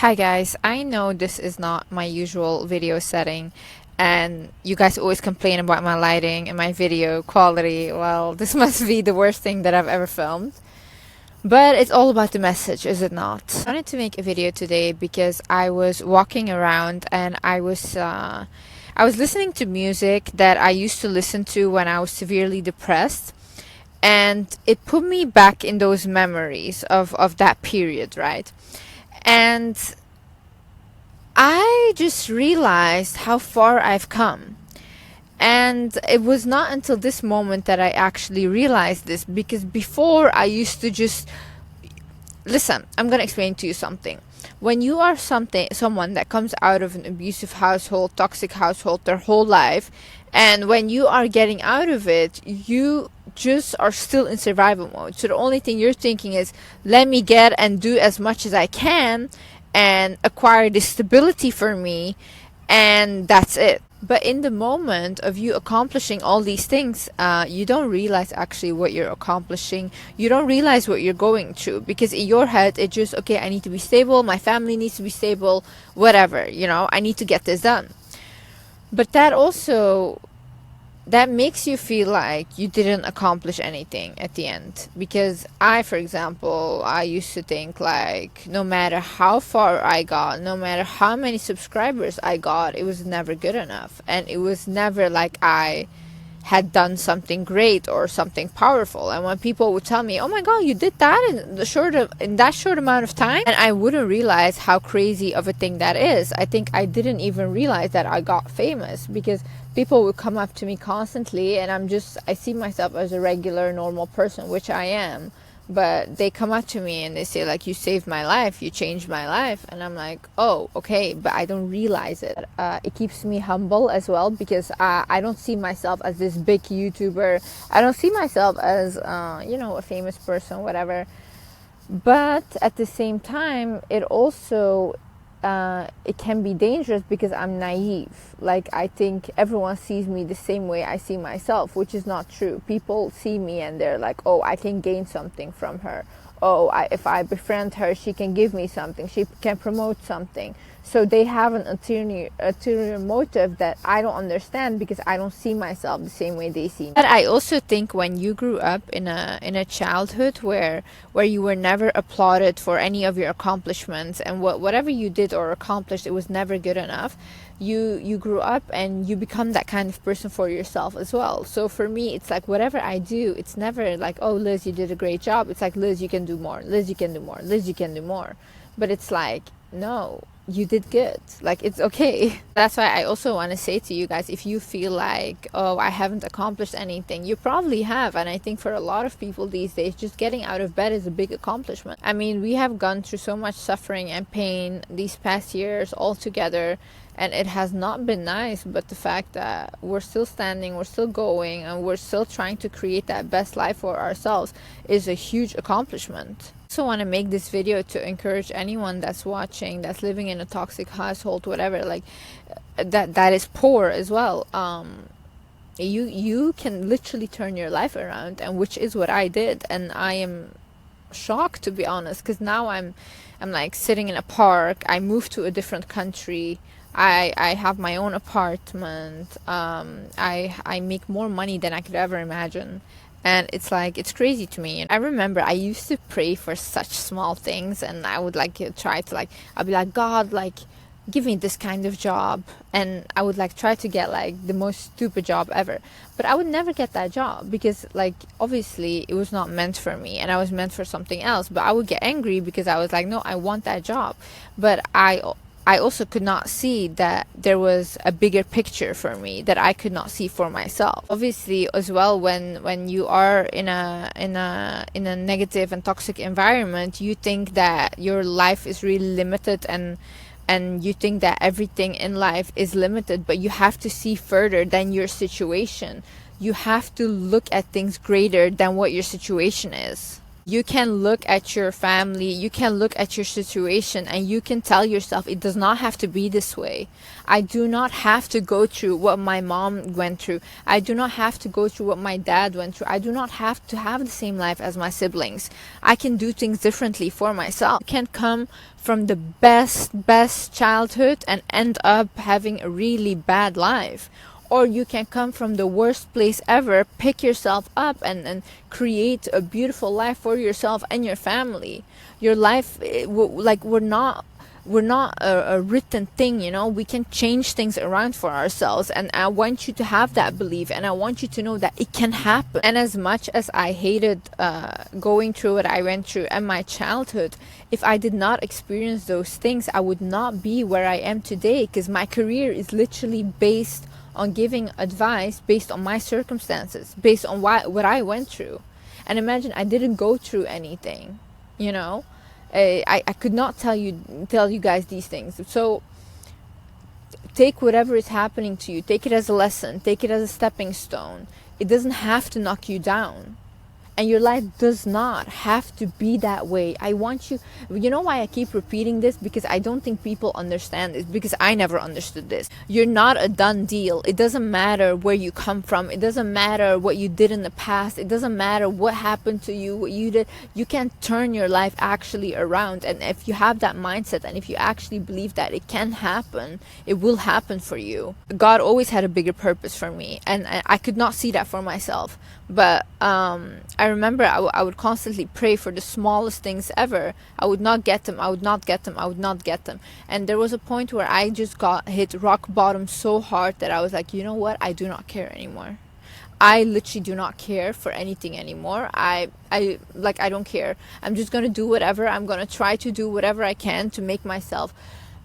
Hi guys, I know this is not my usual video setting and you guys always complain about my lighting and my video quality. Well, this must be the worst thing that I've ever filmed. But it's all about the message, is it not? I wanted to make a video today because I was walking around and I was listening to music that I used to listen to when I was severely depressed, and it put me back in those memories of that period, right? And I just realized how far I've come. And it was not until this moment that I actually realized this, because before I used to just listen. I'm going to explain to you something. When you are someone that comes out of an abusive household, toxic household their whole life, and when you are getting out of it, you just are still in survival mode. So the only thing you're thinking is, let me get and do as much as I can and acquire this stability for me, and that's it. But in the moment of you accomplishing all these things, you don't realize actually what you're accomplishing. You don't realize what you're going through, because in your head, it's just, okay, I need to be stable, my family needs to be stable, whatever, I need to get this done. But that makes you feel like you didn't accomplish anything at the end. Because for example, I used to think like, no matter how far I got, no matter how many subscribers I got, it was never good enough. And it was never like I had done something great or something powerful. And when people would tell me, oh my god, you did that in that short amount of time, and I wouldn't realize how crazy of a thing that is. I think I didn't even realize that I got famous, because people would come up to me constantly, and I see myself as a regular normal person, which I am. But they come up to me and they say like, you saved my life, you changed my life. And I'm like, oh, okay, but I don't realize it. It keeps me humble as well, because I don't see myself as this big YouTuber. I don't see myself as, a famous person, whatever. But at the same time, it also it can be dangerous, because I'm naive. Like, I think everyone sees me the same way I see myself, which is not true. People see me and they're like, oh, I can gain something from her. Oh, if I befriend her, she can give me something. She can promote something. So they have an ulterior motive that I don't understand, because I don't see myself the same way they see me. But I also think when you grew up in a childhood where you were never applauded for any of your accomplishments, and whatever you did or accomplished, it was never good enough. You grew up and you become that kind of person for yourself as well. So for me, it's like, whatever I do, it's never like, oh, Liz, you did a great job. It's like, Liz, you can do more. Liz, you can do more. Liz, you can do more. But it's like, no, you did good. Like, it's okay. That's why I also want to say to you guys, if you feel like, oh, I haven't accomplished anything, you probably have. And I think for a lot of people these days, just getting out of bed is a big accomplishment. I mean, we have gone through so much suffering and pain these past years all together, and it has not been nice. But the fact that we're still standing, we're still going, and we're still trying to create that best life for ourselves is a huge accomplishment. I also want to make this video to encourage anyone that's watching, that's living in a toxic household, whatever, like that is poor as well. You can literally turn your life around, and which is what I did. And I am shocked, to be honest, because now I'm like sitting in a park. I moved to a different country. I have my own apartment. I make more money than I could ever imagine. And it's like, it's crazy to me. I remember I used to pray for such small things, and I would like try to I'd be like, God, like, give me this kind of job. And I would like try to get like the most stupid job ever. But I would never get that job, because like, obviously it was not meant for me, and I was meant for something else. But I would get angry because I was like, no, I want that job. But I also could not see that there was a bigger picture for me that I could not see for myself. Obviously, as well, when you are in a negative and toxic environment, you think that your life is really limited, and you think that everything in life is limited. But you have to see further than your situation. You have to look at things greater than what your situation is. You can look at your family, you can look at your situation, and you can tell yourself it does not have to be this way. I do not have to go through what my mom went through. I do not have to go through what my dad went through. I do not have to have the same life as my siblings. I can do things differently for myself. You can come from the best childhood and end up having a really bad life, or you can come from the worst place ever, pick yourself up, and create a beautiful life for yourself and your family. Your life, like, we're not a written thing, you know. We can change things around for ourselves, and I want you to have that belief, and I want you to know that it can happen. And as much as I hated going through what I went through in my childhood, if I did not experience those things, I would not be where I am today, because my career is literally based on giving advice based on my circumstances, based on what I went through. And imagine I didn't go through anything, you know. I could not tell you guys these things. So take whatever is happening to you, take it as a lesson, take it as a stepping stone. It doesn't have to knock you down. And your life does not have to be that way. I want you know why I keep repeating this? Because I don't think people understand this, because I never understood this. You're not a done deal. It doesn't matter where you come from. It doesn't matter what you did in the past. It doesn't matter what happened to you, what you did. You can turn your life actually around. And if you have that mindset, and if you actually believe that it can happen, it will happen for you. God always had a bigger purpose for me, and I could not see that for myself. But I remember I would constantly pray for the smallest things ever. I would not get them. And there was a point where I just got hit rock bottom so hard that I was like, you know what? I do not care anymore. I literally do not care for anything anymore. I don't care. I'm just going to do whatever. I'm going to try to do whatever I can to make myself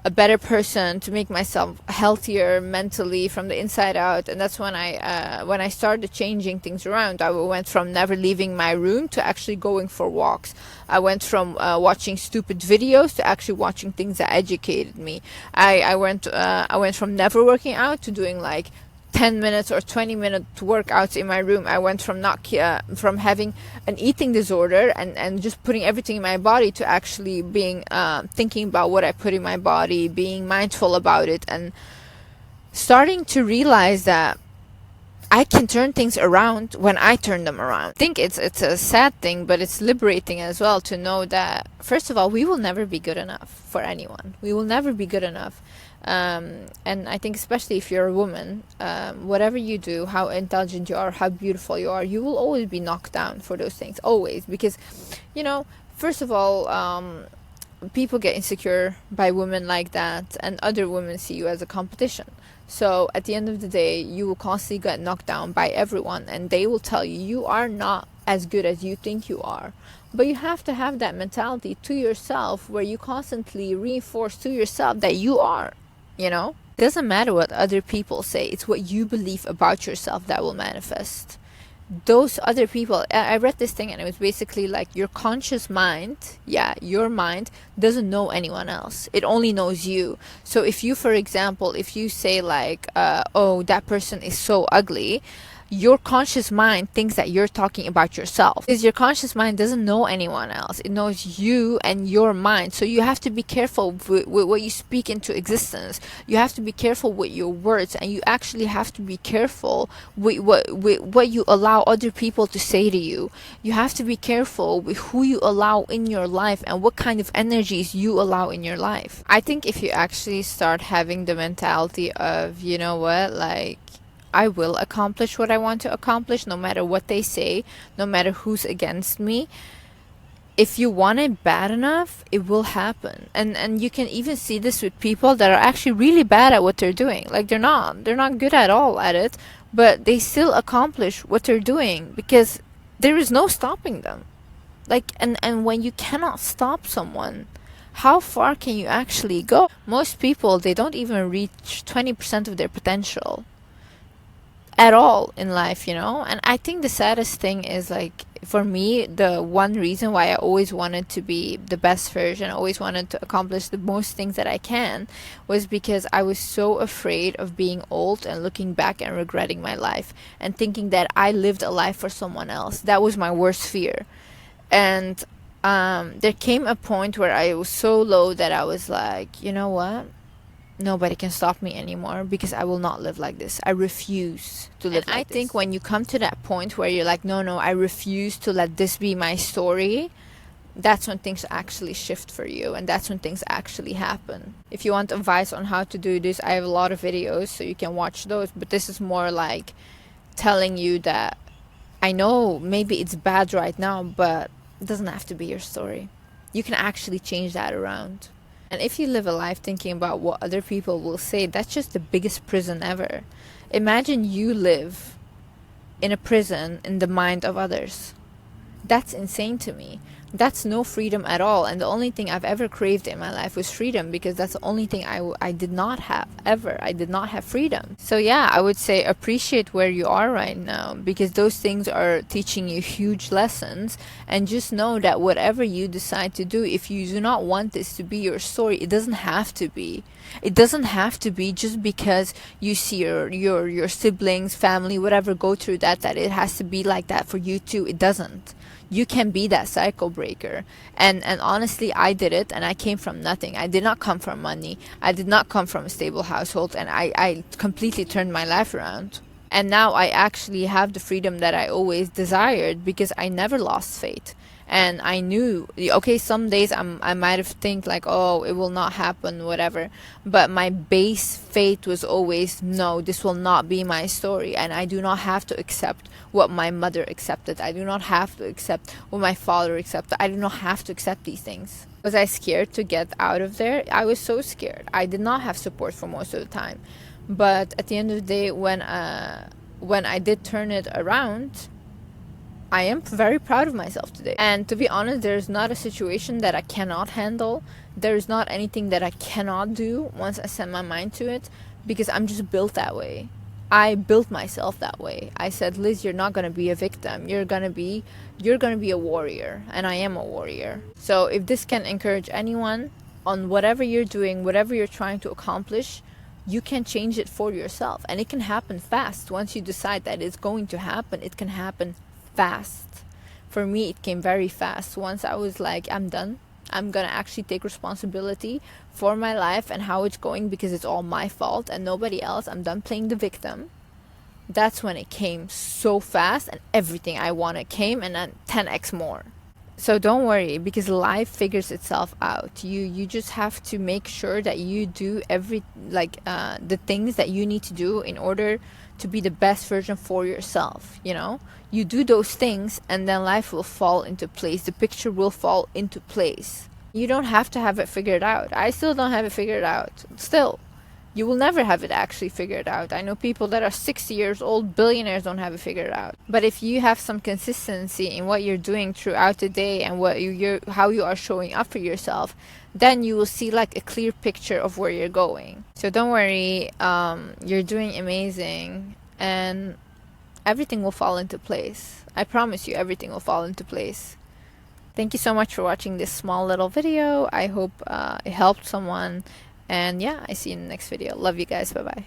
a better person, to make myself healthier mentally from the inside out. And that's when I started changing things around. I went from never leaving my room to actually going for walks. I went from watching stupid videos to actually watching things that educated me. I went from never working out to doing like 10 minutes or 20-minute workouts in my room. I went from from having an eating disorder and just putting everything in my body to actually being thinking about what I put in my body, being mindful about it, and starting to realize that I can turn things around when I turn them around. I think it's a sad thing, but it's liberating as well to know that, first of all, we will never be good enough for anyone. We will never be good enough. And I think especially if you're a woman, whatever you do, how intelligent you are, how beautiful you are, you will always be knocked down for those things. Always. Because, you know, first of all, people get insecure by women like that, and other women see you as a competition. So at the end of the day, you will constantly get knocked down by everyone, and they will tell you you are not as good as you think you are. But you have to have that mentality to yourself, where you constantly reinforce to yourself that you are, you know. It doesn't matter what other people say. It's what you believe about yourself that will manifest. Those other people, I read this thing, and it was basically like your conscious mind, your mind doesn't know anyone else. It only knows you. So if you, for example, if you say like, oh, that person is so ugly, your conscious mind thinks that you're talking about yourself, because your conscious mind doesn't know anyone else. It knows you and your mind. So you have to be careful with what you speak into existence. You have to be careful with your words, and you actually have to be careful with what you allow other people to say to you. You have to be careful with who you allow in your life and what kind of energies you allow in your life. I think if you actually start having the mentality of, you know what, like, I will accomplish what I want to accomplish, no matter what they say, no matter who's against me. If you want it bad enough, it will happen. And you can even see this with people that are actually really bad at what they're doing. Like, they're not good at all at it, but they still accomplish what they're doing because there is no stopping them. Like, and when you cannot stop someone, how far can you actually go? Most people, they don't even reach 20% of their potential at all in life, you know. And I think the saddest thing is, like, for me, the one reason why I always wanted to be the best version, always wanted to accomplish the most things that I can, was because I was so afraid of being old and looking back and regretting my life and thinking that I lived a life for someone else. That was my worst fear. And there came a point where I was so low that I was like, you know what? Nobody can stop me anymore because I will not live like this. I refuse to live like this. I think when you come to that point where you're like, no, no, I refuse to let this be my story, that's when things actually shift for you, and that's when things actually happen. If you want advice on how to do this, I have a lot of videos, so you can watch those, but this is more like telling you that I know maybe it's bad right now, but it doesn't have to be your story. You can actually change that around. And if you live a life thinking about what other people will say, that's just the biggest prison ever. Imagine you live in a prison in the mind of others. That's insane to me. That's no freedom at all. And the only thing I've ever craved in my life was freedom, because that's the only thing I did not have ever. I did not have freedom. So yeah, I would say appreciate where you are right now, because those things are teaching you huge lessons. And just know that whatever you decide to do, if you do not want this to be your story, it doesn't have to be. It doesn't have to be just because you see your siblings, family, whatever go through that it has to be like that for you too. It doesn't. You can be that cycle breaker. And honestly, I did it, and I came from nothing. I did not come from money. I did not come from a stable household, and I completely turned my life around. And now I actually have the freedom that I always desired, because I never lost faith. And I knew, okay, some days I might have think like, oh, it will not happen, whatever, but my base faith was always, no, this will not be my story, and I do not have to accept what my mother accepted. I do not have to accept what my father accepted. I do not have to accept these things. Was I scared to get out of there? I was so scared. I did not have support for most of the time, but at the end of the day, when I did turn it around, I am very proud of myself today. And to be honest, there's not a situation that I cannot handle. There's not anything that I cannot do once I set my mind to it, because I'm just built that way. I built myself that way. I said, Liz, you're not going to be a victim. You're going to be a warrior, and I am a warrior. So if this can encourage anyone on whatever you're doing, whatever you're trying to accomplish, you can change it for yourself, and it can happen fast. Once you decide that it's going to happen, it can happen fast. For me, it came very fast. Once I was like, I'm done. I'm gonna actually take responsibility for my life and how it's going, because it's all my fault and nobody else. I'm done playing the victim. That's when it came so fast, and everything I wanted came, and then 10x more. So don't worry, because life figures itself out. You just have to make sure that you do the things that you need to do in order to be the best version for yourself. You do those things, and then life will fall into place. The picture will fall into place. You don't have to have it figured out. I still don't have it figured out. Still, you will never have it actually figured out. I know people that are 60 years old, billionaires, don't have it figured out. But if you have some consistency in what you're doing throughout the day, and how you are showing up for yourself, then you will see like a clear picture of where you're going. So don't worry, you're doing amazing, and everything will fall into place. I promise you, everything will fall into place. Thank you so much for watching this small little video. I hope it helped someone. And yeah, I see you in the next video. Love you guys. Bye bye.